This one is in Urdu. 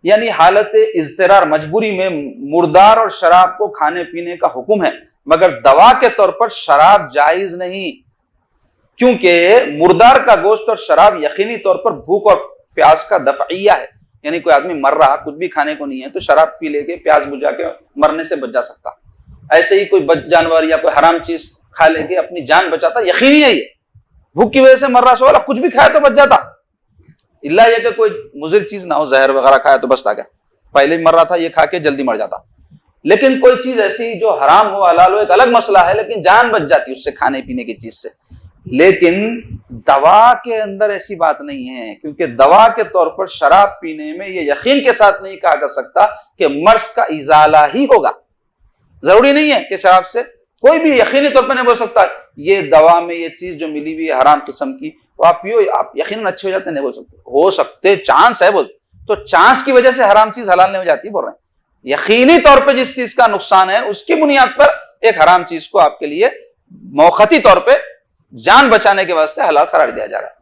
یعنی حالت اضطرار مجبوری میں مردار اور شراب کو کھانے پینے کا حکم ہے، مگر دوا کے طور پر شراب جائز نہیں، کیونکہ مردار کا گوشت اور شراب یقینی طور پر بھوک اور پیاس کا دفعیہ ہے، یعنی کوئی آدمی مر رہا کچھ بھی کھانے کو نہیں ہے تو شراب پی لے کے پیاس بجھا کے مرنے سے بچ جا سکتا، ایسے ہی کوئی جانور یا کوئی حرام چیز کھا لے کے اپنی جان بچاتا، یقینی ہے یہ، بھوک کی وجہ سے مر رہا سوال کچھ بھی کھایا تو بچ جاتا، اللہ یہ کہ کوئی مضر چیز نہ ہو، زہر وغیرہ کھایا تو بچتا، کیا پہلے مر رہا تھا یہ کھا کے جلدی مر جاتا، لیکن کوئی چیز ایسی جو حرام ہو حلال ہو ایک الگ مسئلہ ہے، لیکن جان بچ جاتی اس سے، کھانے پینے کی چیز سے۔ لیکن دوا کے اندر ایسی بات نہیں ہے، کیونکہ دوا کے طور پر شراب پینے میں یہ یقین کے ساتھ نہیں کہا جا سکتا کہ مرض کا ازالہ ہی ہوگا، ضروری نہیں ہے کہ شراب سے کوئی بھی یقینی طور پر نہیں بول سکتا یہ دوا میں یہ چیز جو ملی ہوئی ہے حرام قسم کی وہ آپ پیو آپ یقیناً اچھے ہو جاتے، نہیں بول سکتے، ہو سکتے چانس ہے، بول تو چانس کی وجہ سے حرام چیز حلال نہیں ہو جاتی، بول رہے ہیں یقینی طور پہ جس چیز کا نقصان ہے اس کی بنیاد پر ایک حرام چیز کو آپ کے لیے موقتی طور پہ جان بچانے کے واسطے حلال قرار دیا جا رہا ہے۔